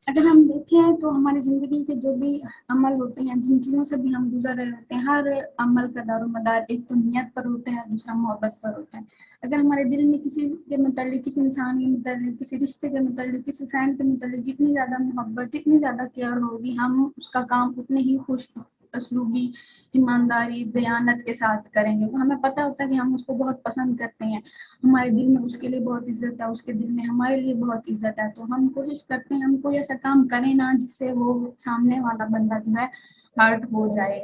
اگر ہم دیکھیں تو ہماری زندگی کے جو بھی عمل ہوتے ہیں، جن چیزوں سے بھی ہم گزر رہے ہوتے ہیں، ہر عمل کا دار و مدار ایک تو نیت پر ہوتا ہے، دوسرا محبت پر ہوتا ہے۔ اگر ہمارے دل میں کسی کے متعلق، کسی انسان کے متعلق، کسی رشتے کے متعلق، کسی فرینڈ کے متعلق جتنی زیادہ محبت، جتنی زیادہ کیئر ہوگی، ہم اس کا کام اتنے ہی خوش اسلوبی، ایمانداری، دیانت کے ساتھ کریں گے۔ ہمیں پتہ ہوتا ہے کہ ہم اس کو بہت پسند کرتے ہیں، ہمارے دل میں اس کے لیے بہت عزت ہے، اس کے دل میں ہمارے لیے بہت عزت ہے، تو ہم کوشش کرتے ہیں ہم کوئی ایسا کام کریں نا جس سے وہ سامنے والا بندہ جو ہے ہرٹ ہو جائے،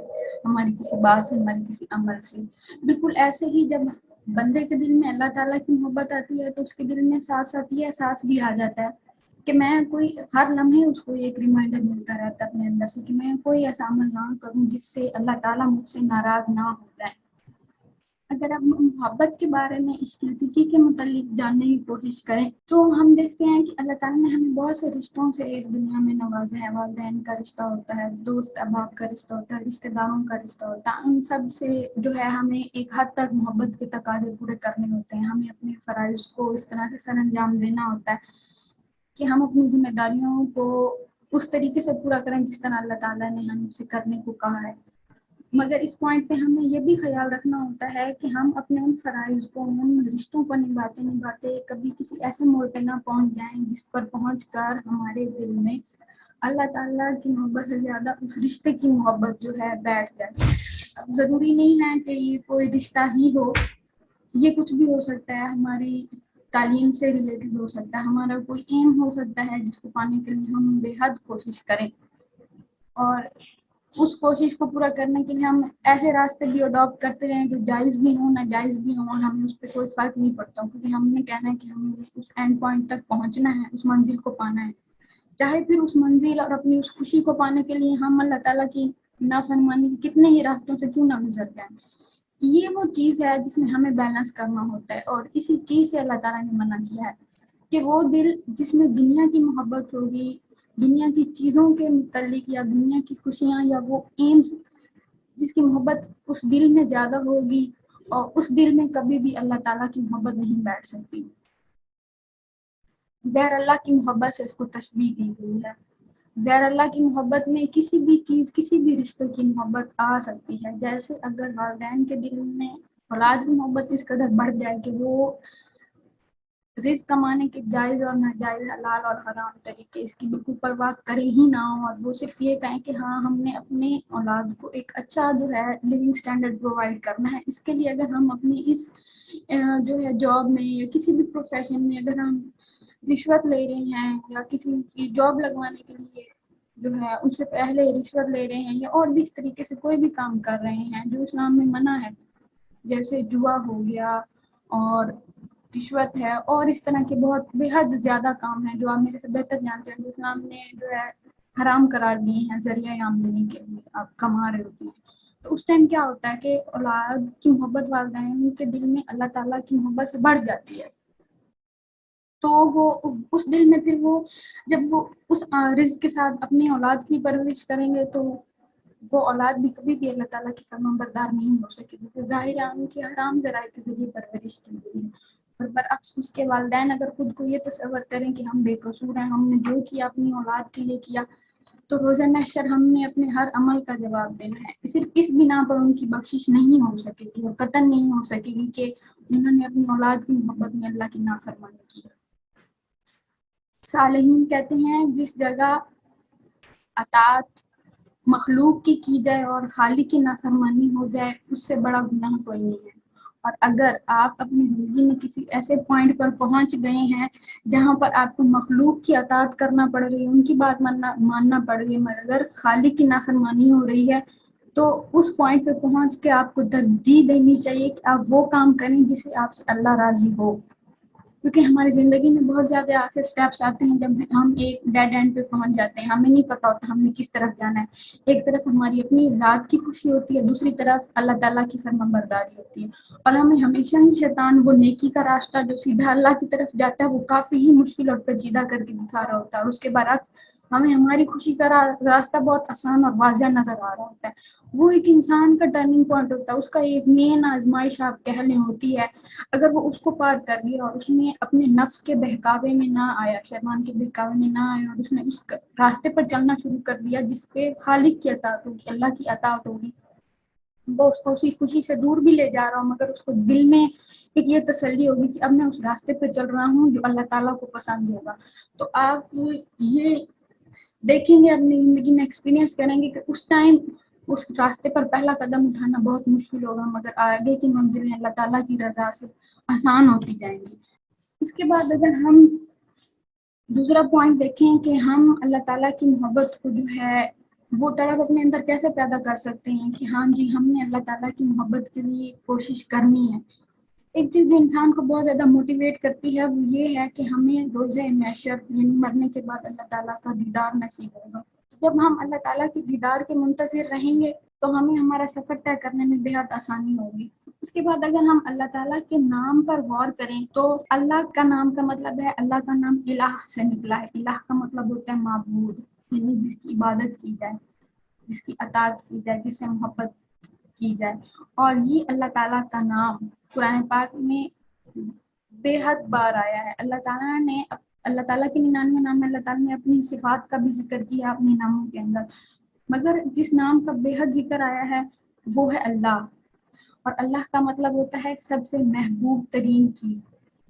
ہماری کسی بات سے، ہماری کسی عمل سے۔ بالکل ایسے ہی جب بندے کے دل میں اللہ تعالیٰ کی محبت آتی ہے تو اس کے دل میں ساتھ ساتھ یہ احساس بھی آ جاتا ہے کہ میں کوئی ہر لمحے اس کو ایک ریمائنڈر ملتا رہتا ہے اپنے اندر سے کہ میں کوئی ایسا عمل نہ کروں جس سے اللہ تعالیٰ مجھ سے ناراض نہ ہو جائے۔ اگر آپ محبت کے بارے میں اس کی حقیقی کے متعلق جاننے کی کوشش کریں تو ہم دیکھتے ہیں کہ اللہ تعالیٰ نے ہمیں بہت سے رشتوں سے اس دنیا میں نوازا ہے۔ والدین کا رشتہ ہوتا ہے، دوست احباب کا رشتہ ہوتا ہے، رشتہ داروں کا رشتہ ہوتا ہے، ان سب سے جو ہے ہمیں ایک حد تک محبت کے تقاضے پورے کرنے ہوتے ہیں۔ ہمیں اپنے فرائض کو اس طرح سے سر انجام دینا ہوتا ہے کہ ہم اپنی ذمہ داریوں کو اس طریقے سے پورا کریں جس طرح اللہ تعالیٰ نے ہم سے کرنے کو کہا ہے۔ مگر اس پوائنٹ پہ ہمیں یہ بھی خیال رکھنا ہوتا ہے کہ ہم اپنے ان فرائض کو، ان رشتوں کو نبھاتے نبھاتے کبھی کسی ایسے موڑ پہ نہ پہنچ جائیں جس پر پہنچ کر ہمارے دل میں اللہ تعالیٰ کی محبت سے زیادہ اس رشتے کی محبت جو ہے بیٹھ جائے۔ اب ضروری نہیں ہے کہ یہ کوئی رشتہ ہی ہو، یہ کچھ بھی ہو سکتا ہے، ہماری تعلیم سے ریلیٹڈ ہو سکتا ہے، ہمارا کوئی ایم ہو سکتا ہے جس کو پانے کے لیے ہم بے حد کوشش کریں، اور اس کوشش کو پورا کرنے کے لیے ہم ایسے راستے بھی اڈاپٹ کرتے رہیں جو جائز بھی ہوں، ناجائز بھی ہوں، اور ہمیں اس پہ کوئی فرق نہیں پڑتا، کیونکہ ہم نے کہنا ہے کہ ہمیں اس اینڈ پوائنٹ تک پہنچنا ہے، اس منزل کو پانا ہے، چاہے پھر اس منزل اور اپنی اس خوشی کو پانے کے لیے ہم اللہ تعالیٰ کی نافرمانی کی کتنے ہی راستوں سے کیوں نہ گزر جائیں۔ یہ وہ چیز ہے جس میں ہمیں بیلنس کرنا ہوتا ہے، اور اسی چیز سے اللہ تعالیٰ نے منع کیا ہے کہ وہ دل جس میں دنیا کی محبت ہوگی، دنیا کی چیزوں کے متعلق یا دنیا کی خوشیاں یا وہ ایمز، جس کی محبت اس دل میں زیادہ ہوگی، اور اس دل میں کبھی بھی اللہ تعالیٰ کی محبت نہیں بیٹھ سکتی۔ غیر اللہ کی محبت سے اس کو تشبیہ دی گئی ہے۔ غیر اللہ کی محبت میں کسی بھی چیز، کسی بھی رشتے کی محبت آ سکتی ہے، جیسے اگر والدین کے دل میں اولاد کی محبت اس قدر بڑھ جائے کہ وہ رزق کمانے کے جائز اور ناجائز، حلال اور حرام طریقے اس کی بالکل پرواہ کرے ہی نہ ہو، اور وہ صرف یہ کہیں کہ ہاں ہم نے اپنے اولاد کو ایک اچھا جو ہے لیونگ سٹینڈرڈ پرووائڈ کرنا ہے، اس کے لیے اگر ہم اپنی اس جو ہے جاب میں یا کسی بھی پروفیشن میں اگر ہم رشوت لے رہے ہیں، یا کسی کی جاب لگوانے کے لیے جو ہے ان سے پہلے رشوت لے رہے ہیں، یا اور بھی اس طریقے سے کوئی بھی کام کر رہے ہیں جو اسلام میں منع ہے، جیسے جوا ہو گیا اور رشوت ہے، اور اس طرح کے بہت بے حد زیادہ کام ہیں جو آپ میرے سے بہتر جانتے ہیں، جو اسلام نے جو ہے حرام قرار دیے ہیں ذریعہ آمدنی کے لیے آپ کما رہے ہوتے ہیں۔ تو اس ٹائم کیا ہوتا ہے کہ اولاد کی محبت والدین کے دل میں اللہ تعالیٰ کی محبت سے بڑھ جاتی ہے، تو وہ اس دل میں پھر وہ جب وہ اس رزق کے ساتھ اپنی اولاد کی پرورش کریں گے تو وہ اولاد بھی کبھی بھی اللہ تعالیٰ کی فرمان بردار نہیں ہو سکے گی، تو ظاہر ہے ان کی حرام ذرائع کے ذریعے پرورش کی گئی ہے۔ اور برعکس اس کے والدین اگر خود کو یہ تصور کریں کہ ہم بے قصور ہیں، ہم نے جو کیا اپنی اولاد کے لیے کیا، تو روزہ محشر ہم نے اپنے ہر عمل کا جواب دینا ہے۔ صرف اس بنا پر ان کی بخشش نہیں ہو سکے گی اور قطعاً نہیں ہو سکے گی کہ انہوں نے اپنی اولاد کی محبت میں اللہ کی نافرمانی کی۔ صالحین کہتے ہیں جس جگہ اطاعت مخلوق کی جائے اور خالق کی نافرمانی ہو جائے اس سے بڑا گناہ کوئی نہیں ہے، اور اگر آپ اپنی زندگی میں کسی ایسے پوائنٹ پر پہنچ گئے ہیں جہاں پر آپ کو مخلوق کی اطاعت کرنا پڑ رہی ہے، ان کی بات ماننا پڑ رہی ہے، مگر خالق کی نافرمانی ہو رہی ہے، تو اس پوائنٹ پہ پہنچ کے آپ کو ترجیح دینی چاہیے کہ آپ وہ کام کریں جس سے آپ سے اللہ راضی ہو، کیونکہ ہماری زندگی میں بہت زیادہ ایسے سٹیپس آتے ہیں جب ہم ایک ڈیڈ اینڈ پہ پہنچ جاتے ہیں، ہمیں نہیں پتہ ہوتا ہم نے کس طرف جانا ہے، ایک طرف ہماری اپنی ذات کی خوشی ہوتی ہے، دوسری طرف اللہ تعالیٰ کی فرمانبرداری ہوتی ہے، اور ہمیں ہمیشہ ہی شیطان وہ نیکی کا راستہ جو سیدھا اللہ کی طرف جاتا ہے وہ کافی ہی مشکل اور پیچیدہ کر کے دکھا رہا ہوتا ہے، اور اس کے برعکس ہمیں ہماری خوشی کا راستہ بہت آسان اور واضح نظر آ رہا ہوتا ہے. وہ ایک انسان کا ٹرننگ پوائنٹ ہوتا ہے, اس کا ایک مین آزمائش آپ کہہ لیں ہوتی ہے. اگر وہ اس کو پار کر گیا اور اس نے اپنے نفس کے بہکاوے میں نہ آیا, شیطان کے بہکاوے میں نہ آیا, اور اس نے اس راستے پر چلنا شروع کر دیا جس پہ خالق کی اطاعت ہوگی, اللہ کی اطاعت ہوگی, وہ اس کو اسی خوشی سے دور بھی لے جا رہا ہوں, مگر اس کو دل میں ایک یہ تسلی ہوگی کہ اب میں اس راستے پہ چل رہا ہوں جو اللہ تعالیٰ کو پسند ہوگا. تو آپ یہ دیکھیں گے, اپنی زندگی میں ایکسپیرینس کریں گے کہ اس ٹائم اس راستے پر پہلا قدم اٹھانا بہت مشکل ہوگا, مگر آگے کی منزلیں اللہ تعالیٰ کی رضا سے آسان ہوتی جائیں گی. اس کے بعد اگر ہم دوسرا پوائنٹ دیکھیں کہ ہم اللہ تعالیٰ کی محبت کو جو ہے وہ طلب اپنے اندر کیسے پیدا کر سکتے ہیں کہ ہاں جی ہم نے اللہ تعالیٰ کی محبت کے لیے کوشش کرنی ہے. ایک چیز جو انسان کو بہت زیادہ موٹیویٹ کرتی ہے وہ یہ ہے کہ ہمیں روزہ محشر یعنی مرنے کے بعد اللہ تعالیٰ کا دیدار نصیب ہوگا. جب ہم اللہ تعالیٰ کے دیدار کے منتظر رہیں گے تو ہمیں ہمارا سفر طے کرنے میں بے حد آسانی ہوگی. اس کے بعد اگر ہم اللہ تعالیٰ کے نام پر غور کریں تو اللہ کا نام کا مطلب ہے, اللہ کا نام الہ سے نکلا ہے. الہ کا مطلب ہوتا ہے معبود, یعنی جس کی عبادت کی جائے, جس کی اطاعت کی جائے, جس سے محبت کی جائے. اور یہ اللہ تعالیٰ کا نام قرآن پاک میں بے حد بار آیا ہے. اللہ تعالیٰ نے اللہ تعالیٰ کے 99 نام میں اللہ تعالیٰ نے اپنی صفات کا بھی ذکر کیا اپنے ناموں کے اندر, مگر جس نام کا بے حد ذکر آیا ہے وہ ہے اللہ. اور اللہ کا مطلب ہوتا ہے سب سے محبوب ترین چیز,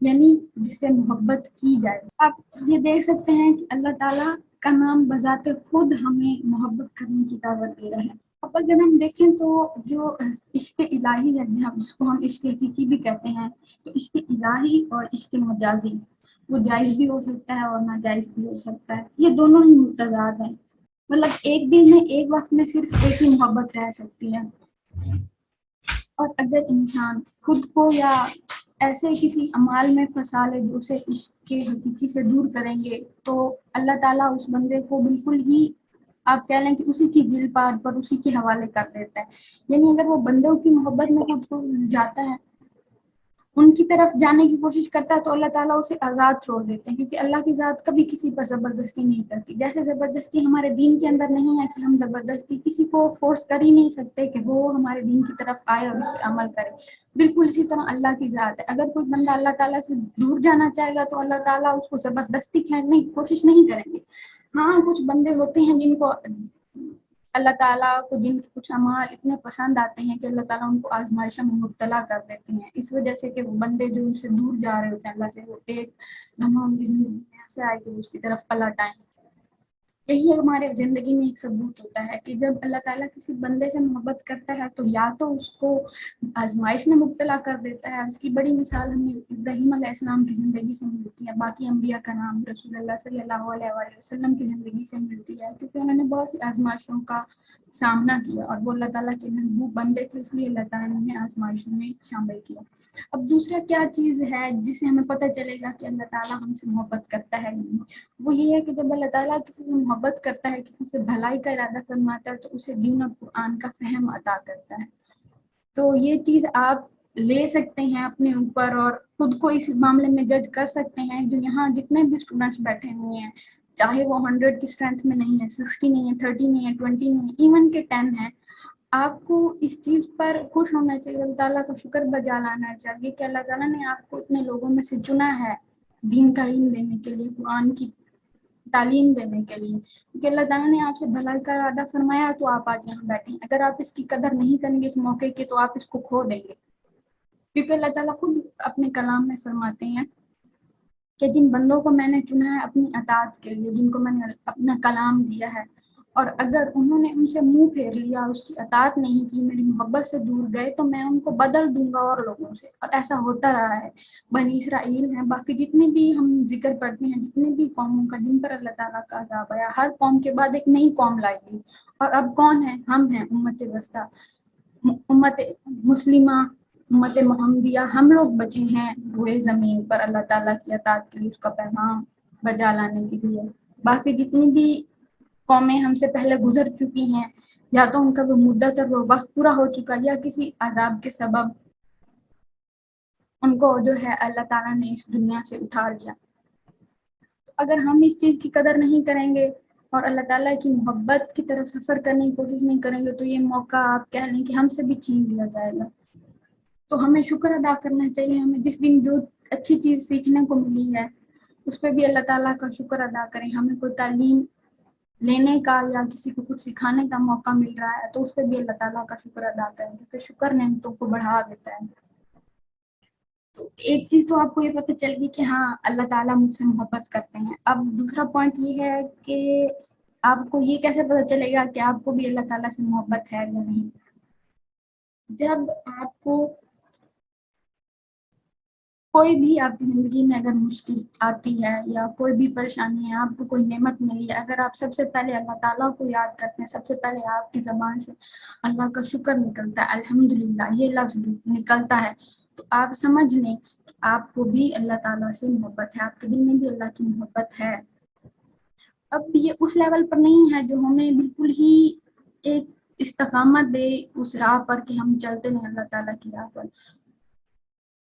یعنی جس سے محبت کی جائے. آپ یہ دیکھ سکتے ہیں کہ اللہ تعالیٰ کا نام بذات خود ہمیں محبت کرنے کی دعوت دے رہا ہے. اب اگر ہم دیکھیں تو جو عشق الہی ہے جس کو ہم عشق حقیقی بھی کہتے ہیں, تو عشق الہی اور عشق مجازی وہ جائز بھی ہو سکتا ہے اور ناجائز بھی ہو سکتا ہے. یہ دونوں ہی متضاد ہیں, مطلب ایک دل میں ایک وقت میں صرف ایک ہی محبت رہ سکتی ہے. اور اگر انسان خود کو یا ایسے کسی عمال میں پھنسا لے جو اسے عشق کے حقیقی سے دور کریں گے تو اللہ تعالیٰ اس بندے کو بالکل ہی آپ کہہ لیں کہ اسی کی دل پار پر اسی کے حوالے کر دیتا ہے. یعنی اگر وہ بندوں کی محبت میں خود کو جاتا ہے, ان کی طرف جانے کی کوشش کرتا ہے, تو اللہ تعالیٰ اسے آزاد چھوڑ دیتے ہیں, کیونکہ اللہ کی ذات کبھی کسی پر زبردستی نہیں کرتی. جیسے زبردستی ہمارے دین کے اندر نہیں ہے کہ ہم زبردستی کسی کو فورس کر ہی نہیں سکتے کہ وہ ہمارے دین کی طرف آئے اور اس پر عمل کرے, بالکل اسی طرح اللہ کی ذات ہے. اگر کوئی بندہ اللہ تعالیٰ سے دور جانا چاہے گا تو اللہ تعالیٰ اس کو زبردستی کھینچنے کی کوشش نہیں کریں گے. ہاں کچھ بندے ہوتے ہیں جن کو اللہ تعالیٰ کو جن کے کچھ اعمال اتنے پسند آتے ہیں کہ اللہ تعالیٰ ان کو آزمائشوں میں مبتلا کر دیتے ہیں, اس وجہ سے کہ وہ بندے جو ان سے دور جا رہے ہوتے ہیں اللہ سے, وہ ایک لمحہ ان کی زندگی میں ایسے آئے کہ اس کی طرف پلٹ آئیں. یہی ہمارے زندگی میں ایک ثبوت ہوتا ہے کہ جب اللہ تعالیٰ کسی بندے سے محبت کرتا ہے تو یا تو اس کو آزمائش میں مبتلا کر دیتا ہے. اس کی بڑی مثال ہمیں ابراہیم علیہ السلام کی زندگی سے ملتی ہے, باقی انبیاء کا نام رسول اللہ صلی اللہ علیہ وآلہ وسلم کی زندگی سے ملتی ہے, کیونکہ انہوں نے بہت سی آزمائشوں کا سامنا کیا اور وہ اللہ تعالیٰ کے محبوب بندے تھے, اس لیے اللہ تعالیٰ نے انہیں آزمائشوں میں شامل کیا. اب دوسرا کیا چیز ہے جسے ہمیں پتہ چلے گا کہ اللہ تعالیٰ ہم سے محبت کرتا ہے, وہ یہ ہے کہ جب اللہ تعالیٰ کسی سے محبت کرتا ہے, کسی سے بھلائی کا ارادہ فرماتا ہے, تو اسے دین اور قرآن کا فہم عطا کرتا ہے. تو یہ چیز آپ لے سکتے ہیں اپنے اوپر اور خود کو اس معاملے میں جج کر سکتے ہیں. جو یہاں جتنے بھی اسٹوڈنٹس بیٹھے ہوئے ہیں, چاہے وہ 100 کی اسٹرینتھ میں نہیں ہے, 60 نہیں ہے, 30 نہیں ہے, 20 نہیں ہے, ایون کہ 10 ہے, آپ کو اس چیز پر خوش ہونا چاہیے, اللہ تعالیٰ کا شکر بجا لانا چاہیے کہ اللہ تعالیٰ نے آپ کو اتنے لوگوں میں سے چنا ہے دین کا علم دینے کے لیے, قرآن کی تعلیم دینے کے لیے, کیونکہ اللہ تعالیٰ نے آپ سے بھلائی کا ارادہ فرمایا تو آپ آج یہاں بیٹھے ہیں. اگر آپ اس کی قدر نہیں کریں گے اس موقع کی تو آپ اس کو کھو دیں گے, کیونکہ اللہ تعالیٰ خود اپنے کلام میں فرماتے ہیں کہ جن بندوں کو میں نے چنا ہے اپنی اطاعت کے لیے, جن کو میں نے اپنا کلام دیا ہے, اور اگر انہوں نے ان سے منہ پھیر لیا, اس کی اطاعت نہیں کی, میری محبت سے دور گئے, تو میں ان کو بدل دوں گا اور لوگوں سے. اور ایسا ہوتا رہا ہے. بنی اسرائیل ہیں, باقی جتنے بھی ہم ذکر پڑھتے ہیں, جتنے بھی قوموں کا جن پر اللہ تعالیٰ کا عذاب آیا, ہر قوم کے بعد ایک نئی قوم لائی گئی, اور اب کون ہے؟ ہم ہیں, امت وسطیٰ, امت مسلمہ, امت محمدیہ. ہم لوگ بچے ہیں روئے زمین پر اللہ تعالیٰ کی اطاعت کے لیے, اس کا پیغام بجا لانے کے لیے. باقی جتنی بھی قومیں ہم سے پہلے گزر چکی ہیں, یا تو ان کا وہ مدت اور وہ وقت پورا ہو چکا, یا کسی عذاب کے سبب ان کو جو ہے اللہ تعالیٰ نے اس دنیا سے اٹھا لیا. اگر ہم اس چیز کی قدر نہیں کریں گے اور اللہ تعالیٰ کی محبت کی طرف سفر کرنے کی کوشش نہیں کریں گے تو یہ موقع آپ کہہ لیں کہ ہم سے بھی چھین لیا جائے گا. تو ہمیں شکر ادا کرنا چاہیے. ہمیں جس دن جو اچھی چیز سیکھنے کو ملی ہے اس پہ بھی اللہ تعالیٰ کا شکر ادا کریں. ہمیں کوئی تعلیم لینے کا یا کسی کو کچھ سکھانے کا موقع مل رہا ہے تو اس پہ بھی اللہ تعالیٰ کا شکر ادا کریں, کیونکہ شکر نعمتوں کو بڑھا دیتا ہے. تو ایک چیز تو آپ کو یہ پتہ چل گئی کہ ہاں اللہ تعالیٰ مجھ سے محبت کرتے ہیں. اب دوسرا پوائنٹ یہ ہے کہ آپ کو یہ کیسے پتہ چلے گا کہ آپ کو بھی اللہ تعالیٰ سے محبت ہے یا نہیں. جب آپ کو کوئی بھی آپ کی زندگی میں اگر مشکل آتی ہے یا کوئی بھی پریشانی ہے, آپ کو کوئی نعمت ملی ہے, اگر آپ سب سے پہلے اللہ تعالیٰ کو یاد کرتے ہیں, سب سے پہلے آپ کی زبان سے اللہ کا شکر نکلتا ہے, الحمدللہ یہ لفظ نکلتا ہے, تو آپ سمجھ لیں کہ آپ کو بھی اللہ تعالیٰ سے محبت ہے, آپ کے دل میں بھی اللہ کی محبت ہے. اب یہ اس لیول پر نہیں ہے جو ہمیں بالکل ہی ایک استقامت دے اس راہ پر کہ ہم چلتے ہیں اللہ تعالیٰ کی راہ پر.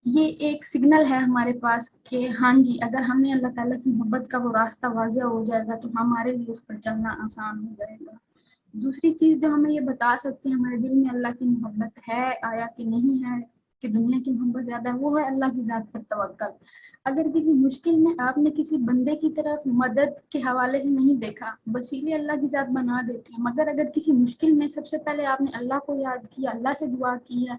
یہ ایک سگنل ہے ہمارے پاس کہ ہاں جی اگر ہمیں اللہ تعالیٰ کی محبت کا وہ راستہ واضح ہو جائے گا تو ہمارے لیے اس پر چلنا آسان ہو جائے گا. دوسری چیز جو ہمیں یہ بتا سکتی ہے ہمارے دل میں اللہ کی محبت ہے آیا کہ نہیں ہے, کہ دنیا کی محبت زیادہ ہے, وہ ہے اللہ کی ذات پر توکل. اگر کسی مشکل میں آپ نے کسی بندے کی طرف مدد کے حوالے سے نہیں دیکھا, وسیلے اللہ کی ذات بنا دیتی ہے, مگر اگر کسی مشکل میں سب سے پہلے آپ نے اللہ کو یاد کیا, اللہ سے دعا کی ہے,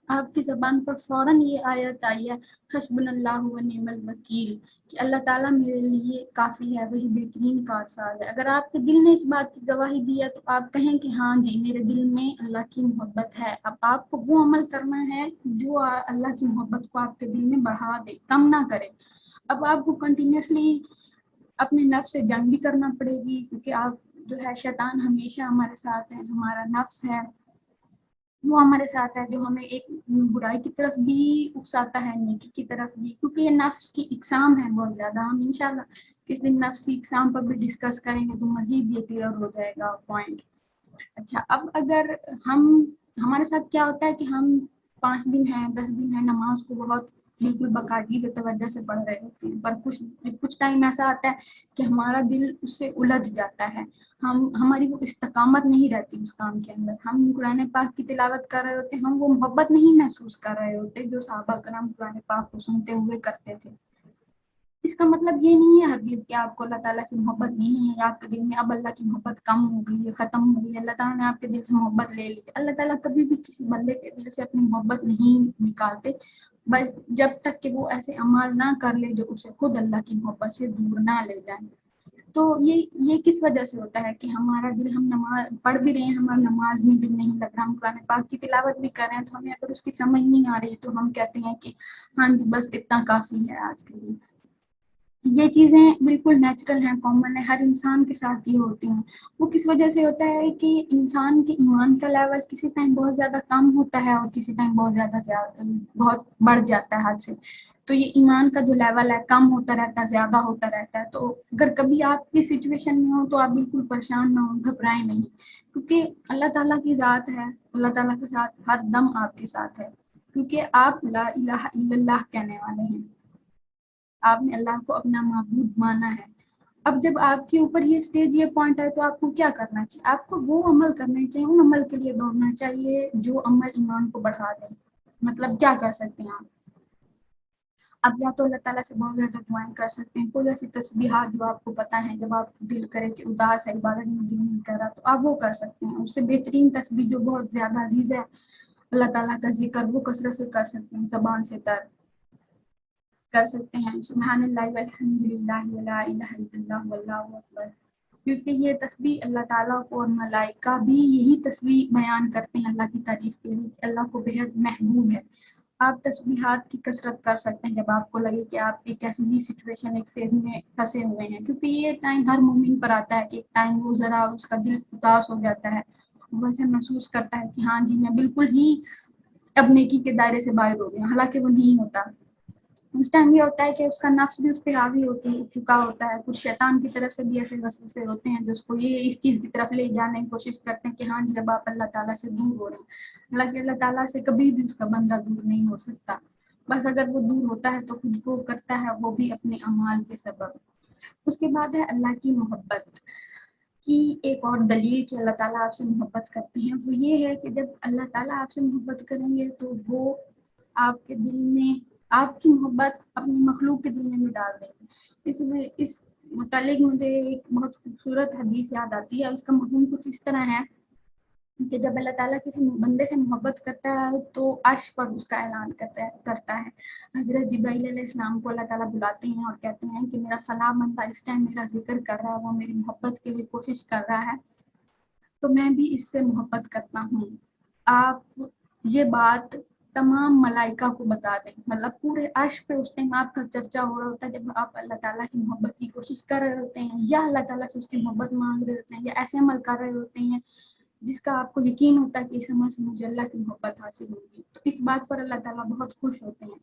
آپ کی زبان پر فوراً یہ آیت آئی ہے حسبنا اللہ و نعم الوکیل, کہ اللہ تعالیٰ میرے لیے کافی ہے, وہی بہترین کارساز ہے. اگر آپ کے دل نے اس بات کی گواہی دی ہے تو آپ کہیں کہ ہاں جی میرے دل میں اللہ کی محبت ہے. اب آپ کو وہ عمل کرنا ہے جو اللہ کی محبت کو آپ کے دل میں بڑھا دے, کم نہ کرے. اب آپ کو کنٹینیوسلی اپنے نفس سے جنگ بھی کرنا پڑے گی, کیونکہ آپ جو ہے شیطان ہمیشہ ہمارے ساتھ ہے, ہمارا نفس ہے وہ ہمارے ساتھ ہے جو ہمیں ایک برائی کی طرف بھی اکساتا ہے, نیکی کی طرف بھی, کیونکہ یہ نفس کی اقسام ہے بہت زیادہ. ہم انشاءاللہ کس دن نفس کی اقسام پر بھی ڈسکس کریں گے تو مزید یہ کلیئر ہو جائے گا پوائنٹ. اچھا, اب اگر ہمارے ساتھ کیا ہوتا ہے کہ ہم 5 دن ہیں 10 دن ہیں نماز کو بہت بالکل باقاعدگی سے توجہ سے پڑھ رہے ہوتے ہیں, پر کچھ ٹائم ایسا آتا ہے کہ ہمارا دل اس سے الجھ جاتا ہے, ہماری وہ استقامت نہیں رہتی اس کام کے اندر. ہم قرآن پاک کی تلاوت کر رہے ہوتے ہیں, ہم وہ محبت نہیں محسوس کر رہے ہوتے جو صحابہ کرام قرآن پاک کو سنتے ہوئے کرتے تھے. اس کا مطلب یہ نہیں ہے ہرگز کہ آپ کو اللہ تعالیٰ سے محبت نہیں ہے, یا آپ کے دل میں اب اللہ کی محبت کم ہو گئی ہے, ختم ہو گئی ہے, اللہ تعالیٰ نے آپ کے دل سے محبت لے لی. اللہ تعالیٰ کبھی بھی کسی بندے کے دل سے اپنی محبت نہیں نکالتے, بس جب تک کہ وہ ایسے اعمال نہ کر لے جو اسے خود اللہ کی محبت سے دور نہ لے جائیں. تو یہ کس وجہ سے ہوتا ہے کہ ہمارا دل, ہم نماز پڑھ بھی رہے ہیں, ہمارا نماز میں دل نہیں لگ رہا, ہم قرآن پاک کی تلاوت بھی کر رہے ہیں, تو ہمیں اگر اس کی سمجھ نہیں آ رہی تو ہم کہتے ہیں کہ ہاں جی بس اتنا کافی ہے آج کے لیے. یہ چیزیں بالکل نیچرل ہیں, کامن ہے, ہر انسان کے ساتھ یہ ہوتی ہیں. وہ کس وجہ سے ہوتا ہے کہ انسان کے ایمان کا لیول کسی ٹائم بہت زیادہ کم ہوتا ہے اور کسی ٹائم بہت بڑھ جاتا ہے حد سے. تو یہ ایمان کا جو لیول ہے کم ہوتا رہتا ہے, زیادہ ہوتا رہتا ہے. تو اگر کبھی آپ کی سچویشن میں ہو تو آپ بالکل پریشان نہ ہو, گھبرائیں نہیں, کیونکہ اللہ تعالیٰ کی ذات ہے, اللہ تعالیٰ کے ساتھ ہر دم آپ کے ساتھ ہے, کیونکہ آپ لا الہ الا اللہ کہنے والے ہیں, آپ نے اللہ کو اپنا معبود مانا ہے. اب جب آپ کے اوپر یہ سٹیج, یہ پوائنٹ ہے, تو آپ کو کیا کرنا چاہیے؟ آپ کو وہ عمل کرنا چاہیے, ان عمل کے لیے دوڑنا چاہیے جو عمل ایمان کو بڑھا دیں. مطلب کیا کر سکتے ہیں آپ؟ اب یا تو اللہ تعالیٰ سے بہت زیادہ دعائیں کر سکتے ہیں, کوئی ایسی تسبیحات جو آپ کو پتہ ہیں, جب آپ دل کرے کہ اداس ہے, عبادت میں دل نہیں کر رہا, تو آپ وہ کر سکتے ہیں. اس سے بہترین تسبیح جو بہت زیادہ عزیز ہے اللہ تعالیٰ کا ذکر, وہ کثرت سے کر سکتے ہیں, زبان سے کر سکتے ہیں. سبحان اللہ والحمدللہ ولا الہ الا اللہ واللہ اکبر, کیونکہ یہ تسبیح اللہ تعالیٰ کو اور ملائکہ بھی یہی تسبیح بیان کرتے ہیں اللہ کی تعریف کے لیے کہ اللہ کو بہت محبوب ہے. آپ تسبیحات کی کثرت کر سکتے ہیں جب آپ کو لگے کہ آپ ایک ایسی ہی سچویشن, ایک فیز میں پھنسے ہوئے ہیں, کیونکہ یہ ٹائم ہر مومن پر آتا ہے کہ ایک ٹائم وہ ذرا اس کا دل اداس ہو جاتا ہے, ویسے محسوس کرتا ہے کہ ہاں جی میں بالکل ہی اب نیکی کے دائرے سے باہر ہو گیا, حالانکہ وہ نہیں ہوتا. اس ٹائم یہ ہوتا ہے کہ اس کا نفس بھی اس پہ حاوی ہو چکا ہوتا ہے, کچھ شیطان کی طرف سے بھی ایسے وسوسے ہوتے ہیں جو اس کو یہ اس چیز کی طرف لے جانے کی کوشش کرتے ہیں کہ ہاں جب آپ اللہ تعالیٰ سے دور ہو رہے ہیں, حالانکہ اللہ تعالیٰ سے کبھی بھی اس کا بندہ دور نہیں ہو سکتا, بس اگر وہ دور ہوتا ہے تو خود کو کرتا ہے وہ بھی اپنے اعمال کے سبب. اس کے بعد ہے اللہ کی محبت. کی ایک اور دلیل کہ اللہ تعالیٰ آپ سے محبت کرتے ہیں وہ یہ ہے کہ جب اللہ تعالیٰ آپ سے محبت کریں گے تو وہ آپ کے دل میں آپ کی محبت اپنی مخلوق کے دل میں بھی ڈال دیں گے. اس متعلق مجھے ایک بہت خوبصورت حدیث یاد آتی ہے. اس کا مفہوم کچھ اس طرح ہے کہ جب اللہ تعالیٰ کسی بندے سے محبت کرتا ہے تو عرش پر اس کا اعلان کرتا ہے. حضرت جبرائیل علیہ السلام کو اللہ تعالیٰ بلاتے ہیں اور کہتے ہیں کہ میرا فلاں بندہ اس ٹائم میرا ذکر کر رہا ہے, وہ میری محبت کے لیے کوشش کر رہا ہے, تو میں بھی اس سے محبت کرتا ہوں. آپ یہ بات تمام ملائکہ کو بتا دیں. مطلب پورے عرش پہ اس ٹائم آپ کا چرچا ہو رہا ہوتا ہے جب آپ اللہ تعالیٰ کی محبت کی کوشش کر رہے ہوتے ہیں یا اللہ تعالیٰ سے اس کی محبت مانگ رہے ہوتے ہیں یا ایسے عمل کر رہے ہوتے ہیں جس کا آپ کو یقین ہوتا ہے کہ اس عمل سے مجھے اللہ کی محبت حاصل ہوگی. تو اس بات پر اللہ تعالیٰ بہت خوش ہوتے ہیں.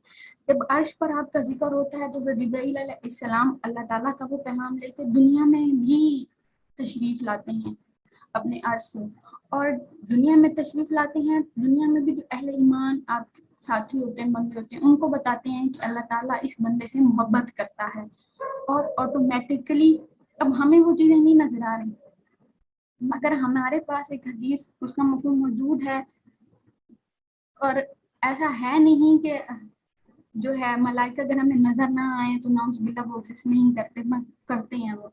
جب عرش پر آپ کا ذکر ہوتا ہے تو جبرائیل علیہ السلام اللہ تعالیٰ کا وہ پیغام لے کے دنیا میں بھی تشریف لاتے ہیں اپنے عرش سے, اور دنیا میں تشریف لاتے ہیں. دنیا میں بھی جو اہل ایمان آپ کے ساتھی ہوتے ہیں, بندے ہوتے ہیں, ان کو بتاتے ہیں کہ اللہ تعالیٰ اس بندے سے محبت کرتا ہے, اور آٹومیٹکلی اب ہمیں وہ چیزیں نہیں نظر آ رہی, مگر ہمارے پاس ایک حدیث اس کا مفہوم موجود ہے, اور ایسا ہے نہیں کہ جو ہے ملائکہ اگر ہمیں نظر نہ آئے تو نعوذ باللہ وہ ایکسس نہیں کرتے ہیں وہ.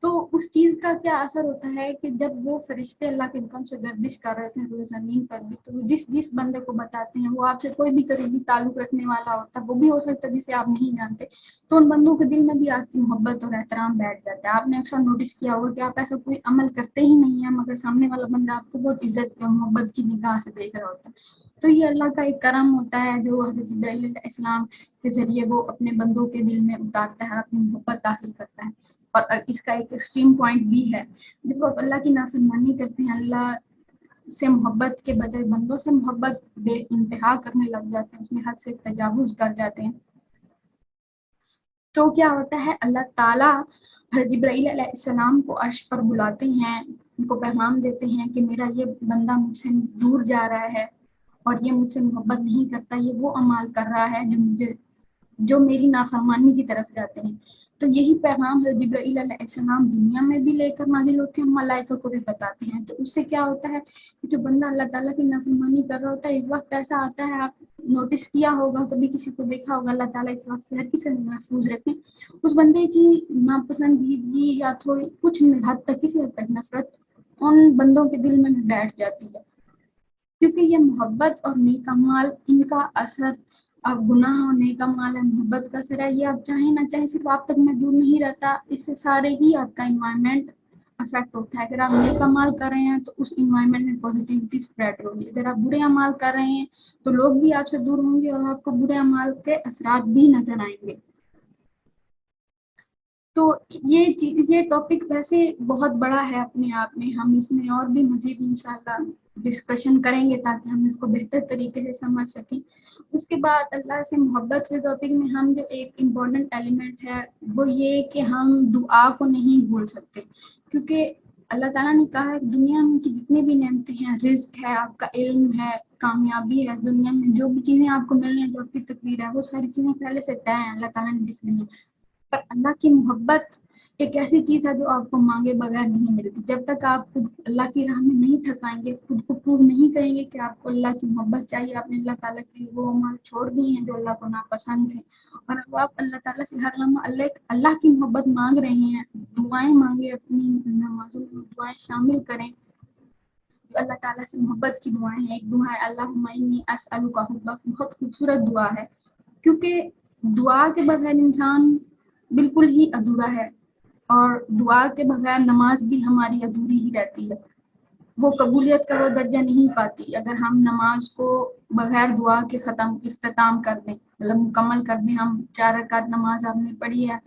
تو اس چیز کا کیا اثر ہوتا ہے کہ جب وہ فرشتے اللہ کے حکم سے گردش کر رہے ہیں روئے زمین پر بھی, تو جس بندے کو بتاتے ہیں وہ آپ سے کوئی بھی قریبی تعلق رکھنے والا ہوتا ہے, وہ بھی ہو سکتا ہے جسے آپ نہیں جانتے, تو ان بندوں کے دل میں بھی آپ کی محبت اور احترام بیٹھ جاتا ہے. آپ نے اکثر نوٹس کیا ہوگا کہ آپ ایسا کوئی عمل کرتے ہی نہیں ہیں مگر سامنے والا بندہ آپ کو بہت عزت اور محبت کی نگاہ سے دیکھ رہا ہوتا ہے. تو یہ اللہ کا ایک کرم ہوتا ہے جو حضرت جبرائیل علیہ السلام کے ذریعے وہ اپنے بندوں کے دل میں اتارتا ہے, اپنی محبت داخل کرتا ہے. اور اس کا ایک ایکسٹریم پوائنٹ بھی ہے, جب آپ اللہ کی نافرمانی کرتے ہیں, اللہ سے محبت کے بجائے بندوں سے محبت بے انتہا کرنے لگ جاتے ہیں, اس میں حد سے تجاوز کر جاتے ہیں, تو کیا ہوتا ہے اللہ تعالیٰ حضرت جبرائیل علیہ السلام کو عرش پر بلاتے ہیں, ان کو پیغام دیتے ہیں کہ میرا یہ بندہ مجھ سے دور جا رہا ہے اور یہ مجھ سے محبت نہیں کرتا, یہ وہ اعمال کر رہا ہے جو میری نافرمانی کی طرف جاتے ہیں. تو یہی پیغام حضرت جبرائیل علیہ السلام دنیا میں بھی لے کر نازل ہوتے ہیں, ملائکہ کو بھی بتاتے ہیں. تو اس سے کیا ہوتا ہے کہ جو بندہ اللہ تعالیٰ کی نافرمانی کر رہا ہوتا ہے, ایک وقت ایسا آتا ہے, آپ نوٹس کیا ہوگا, کبھی کسی کو دیکھا ہوگا, اللہ تعالیٰ اس وقت سے ہر کسی سے محفوظ رکھیں, اس بندے کی ناپسندیدگی یا تھوڑی کچھ حد تک کسی حد تک نفرت ان بندوں کے دل میں بیٹھ جاتی ہے, کیونکہ یہ محبت اور نیک اعمال ان کا اثر اب گناہ اور نیک اعمال ہے, محبت کا اثر ہے, یہ آپ چاہیں نہ چاہیں صرف آپ تک محدود نہیں رہتا, اس سے سارے ہی آپ کا انوائرمنٹ افیکٹ ہوتا ہے. اگر آپ نیک اعمال کر رہے ہیں تو اس انوائرمنٹ میں پازیٹیوٹی اسپریڈ ہوگی, اگر آپ برے اعمال کر رہے ہیں تو لوگ بھی آپ سے دور ہوں گے اور آپ کو برے اعمال کے اثرات بھی نظر آئیں گے. تو یہ ٹاپک ویسے بہت بڑا ہے اپنے آپ میں, ہم اس میں اور بھی مزید انشاءاللہ ڈسکشن کریں گے تاکہ ہم اس کو بہتر طریقے سے سمجھ سکیں. اس کے بعد اللہ سے محبت کے ٹاپک میں ہم جو ایک امپورٹنٹ ایلیمنٹ ہے وہ یہ کہ ہم دعا کو نہیں بھول سکتے, کیونکہ اللہ تعالیٰ نے کہا ہے دنیا میں کی جتنی بھی نعمتیں ہیں, رزق ہے, آپ کا علم ہے, کامیابی ہے, دنیا میں جو بھی چیزیں آپ کو ملنی ہیں, جو آپ کی تقدیر ہے, وہ ساری چیزیں پہلے سے طے ہیں, اللہ تعالیٰ نے لکھ دی ہیں. پر اللہ کی محبت ایک ایسی چیز ہے جو آپ کو مانگے بغیر نہیں ملتی. جب تک آپ خود اللہ کی راہ میں نہیں تھکائیں گے, خود کو پروو نہیں کریں گے کہ آپ کو اللہ کی محبت چاہیے, آپ نے اللہ تعالیٰ کے لیے وہ اعمال چھوڑ دیے ہیں جو اللہ کو ناپسند ہیں, اور اب آپ اللہ تعالیٰ سے ہر لمحہ اللہ کی محبت مانگ رہے ہیں, دعائیں مانگے, اپنی نمازوں میں دعائیں شامل کریں جو اللہ تعالیٰ سے محبت کی دعائیں ہیں. ایک دعا ہے اللہم انی اسألک حبک, بہت خوبصورت دعا ہے, کیونکہ دعا کے بغیر انسان بالکل ہی ادھورا ہے, اور دعا کے بغیر نماز بھی ہماری ادھوری ہی رہتی ہے, وہ قبولیت کا وہ درجہ نہیں پاتی. اگر ہم نماز کو بغیر دعا کے اختتام کر دیں, مطلب مکمل کر دیں, ہم 4 رکعت نماز آپ نے پڑھی ہے,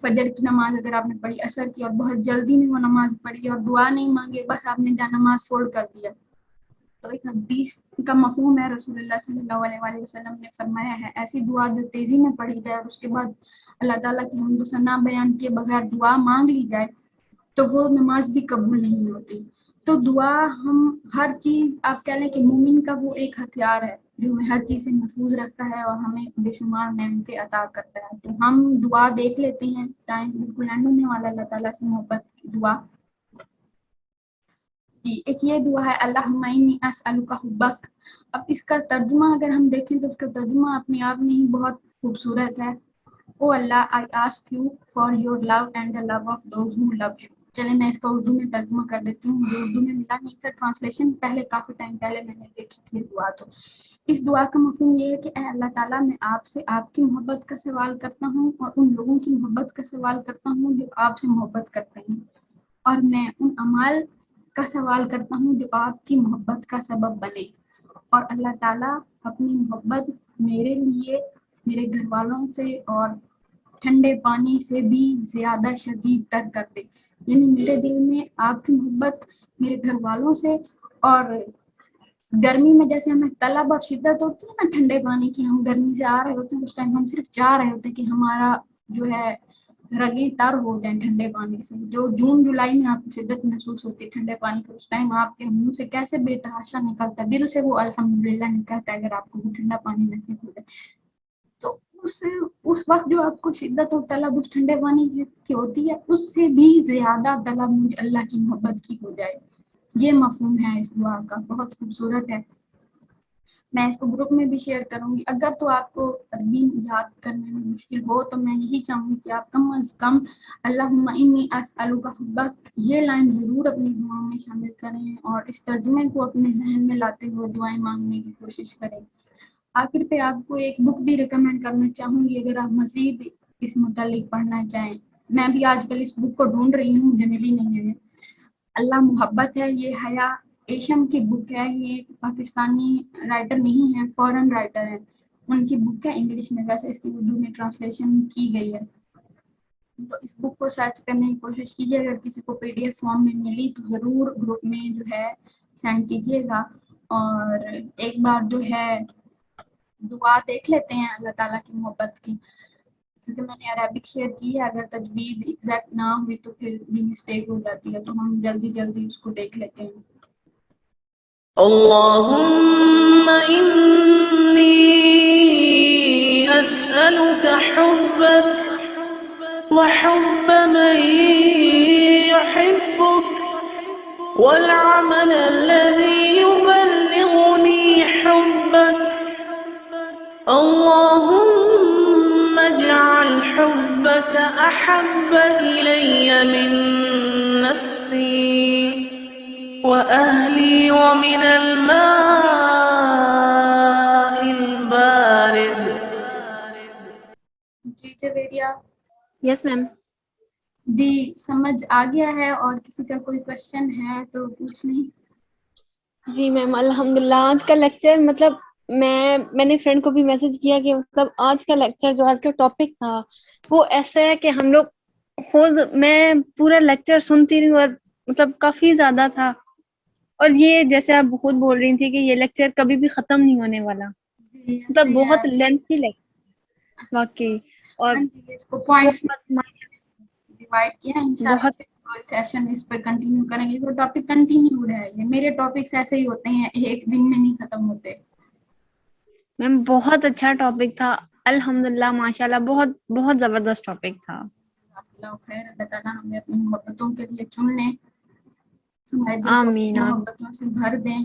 فجر کی نماز اگر آپ نے پڑھی, عصر کی, اور بہت جلدی میں وہ نماز پڑھی اور دعا نہیں مانگے, بس آپ نے نماز چھوڑ کر دیا. تو ایک حدیث کا مفہوم ہے, رسول اللہ صلی اللہ علیہ وآلہ وسلم نے فرمایا ہے ایسی دعا جو تیزی میں پڑھی جائے اور اس کے بعد اللہ تعالیٰ کی حمد و ثنا بیان کیے بغیر دعا مانگ لی جائے تو وہ نماز بھی قبول نہیں ہوتی. تو دعا ہم ہر چیز, آپ کہہ لیں کہ مومن کا وہ ایک ہتھیار ہے جو ہمیں ہر چیز سے محفوظ رکھتا ہے اور ہمیں بے شمار نعمتیں عطا کرتا ہے. تو ہم دعا دیکھ لیتے ہیں, ٹائم بالکل اینڈ ہونے والا, اللہ تعالیٰ سے محبت کی دعا. جی ایک یہ دعا ہے اللہم انی اسألک حبک. اب اس کا ترجمہ اگر ہم دیکھیں تو اس کا ترجمہ اپنے آپ میں ہی بہت خوبصورت ہے. Oh Allah I ask you for your love and the love of those who love you. چلے میں اس کا اردو میں ترجمہ کر دیتی ہوں, جو اردو میں ملا نہیں تھا ٹرانسلیشن, پہلے کافی ٹائم پہلے میں نے دیکھی تھی دعا. تو اس دعا کا مفہوم یہ ہے کہ اے اللہ تعالیٰ میں آپ سے آپ کی محبت کا سوال کرتا ہوں اور ان لوگوں کی محبت کا سوال کرتا ہوں جو آپ سے محبت کرتے ہیں, اور میں ان اعمال کا سوال کرتا ہوں جو آپ کی محبت کا سبب بنے. اور اللہ تعالیٰ اپنی محبت میرے لیے میرے گھر والوں سے اور ٹھنڈے پانی سے بھی زیادہ شدید تر کر دے. یعنی میرے دل میں آپ کی محبت میرے گھر والوں سے, اور گرمی میں جیسے ہمیں طلب اور شدت ہوتی ہے نا ٹھنڈے پانی کی, ہم گرمی سے آ رہے ہوتے ہیں اس ٹائم ہم صرف چاہ رہے ہوتے ہیں کہ ہمارا جو ہے رگیں تر ہو جائیں ٹھنڈے پانی سے. جو جون جولائی میں آپ کو شدت محسوس ہوتی ہے ٹھنڈے پانی کی, اس ٹائم آپ کے منہ سے کیسے بے تحاشا نکلتا ہے, دل سے وہ الحمدللہ نکلتا ہے اگر آپ کو وہ ٹھنڈا پانی نصیب ہو جائے. تو اس وقت جو آپ کو شدت اور طلب اس ٹھنڈے پانی کی ہوتی ہے, اس سے بھی زیادہ طلب مجھے اللہ کی محبت کی ہو جائے. یہ مفہوم ہے اس دعا کا, بہت خوبصورت ہے. میں اس کو گروپ میں بھی شیئر کروں گی. اگر تو آپ کو عربی یاد کرنے میں مشکل ہو تو میں یہی چاہوں گی کہ آپ کم از کم اللہم انی اسألک حبک یہ لائن ضرور اپنی دعاؤں میں شامل کریں, اور اس ترجمے کو اپنے ذہن میں لاتے ہوئے دعائیں مانگنے کی کوشش کریں. آخر پہ آپ کو ایک بک بھی ریکمینڈ کرنا چاہوں گی اگر آپ مزید اس متعلق پڑھنا چاہیں. میں بھی آج کل اس بک کو ڈھونڈ رہی ہوں, مجھے ملی نہیں ہے. اللہ محبت ہے, یہ حیا ایشم کی بک ہے. یہ پاکستانی رائٹر نہیں ہے, فورن رائٹر ہے. ان کی بک ہے انگلش میں, ویسے اس کی اردو میں ٹرانسلیشن کی گئی ہے. تو اس بک کو سرچ کرنے کی کوشش کیجیے. اگر کسی کو پی ڈی ایف فارم میں ملی تو ضرور گروپ میں جو ہے سینڈ کیجیے گا. اور ایک بار جو ہے دعا دیکھ لیتے ہیں اللہ تعالیٰ کی محبت کی, کیونکہ میں نے عربک شیئر کی ہے. اگر تجوید ایگزیکٹ نہ ہوئی تو پھر بھی مسٹیک ہو جاتی ہے, تو ہم جلدی جلدی اس کو دیکھ لیتے ہیں. اللهم إني أسألك حبك وحب من يحبك والعمل الذي يبلغني حبك. اللهم اجعل حبك أحب إلي من نفسي وأهلي ومن الماء البارد. جی جویریہ, یس میم. جی سمجھ آ گیا ہے, اور کسی کا کوئی کوشچن ہے تو پوچھ لیں. جی میم الحمدللہ آج کا لیکچر مطلب میں نے فرینڈ کو بھی میسج کیا کہ مطلب آج کا لیکچر جو آج کا ٹاپک تھا وہ ایسا ہے کہ ہم لوگ خود میں پورا لیکچر سنتی رہی اور مطلب کافی زیادہ تھا, اور یہ جیسے آپ خود بول رہی تھی کہ یہ لیکچر کبھی بھی ختم نہیں ہونے والا, جی مطلب ایسے ہی بہت ہے. لینتھی لیکچر واقعی. اور ہاں جی, اس کو پوائنٹس میں بہت ڈیوائڈ کیا ہے. بہت انشاءاللہ سیشن اس پر کنٹینیو کریں گے. تو ٹاپک کنٹینیو رہے گا. میرے ٹاپکس ایسے ہی ہوتے ہیں, ایک دن میں نہیں ختم ہوتے. میم بہت اچھا ٹاپک تھا الحمدللہ ماشاءاللہ, بہت بہت زبردست ٹاپک تھا. اللہ خیر, اللہ تعالیٰ ہمیں اپنی محبتوں کے لیے چن لیں, ہمارے دل کو آمین آمین. محبتوں سے بھر دیں.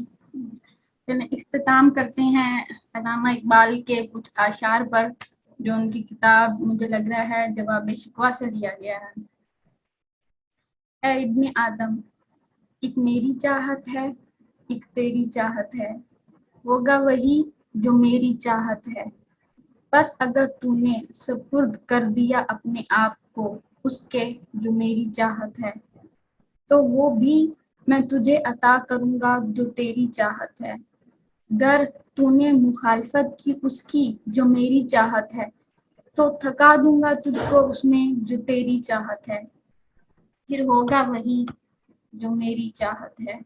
اختتام کرتے ہیں علامہ اقبال کے کچھ اشعار پر, جو ان کی کتاب مجھے لگ رہا ہے جواب شکوہ سے لیا گیا ہے. اے ابن آدم, ایک میری چاہت ہے ایک تیری چاہت ہے, ہوگا وہی جو میری چاہت ہے. بس اگر تو نے سپرد کر دیا اپنے آپ کو اس کے جو میری چاہت ہے, تو وہ بھی میں تجھے عطا کروں گا جو تیری چاہت ہے. گر تو نے مخالفت کی اس کی جو میری چاہت ہے, تو تھکا دوں گا تجھ کو اس میں جو تیری چاہت ہے. پھر ہوگا وہی جو میری چاہت ہے.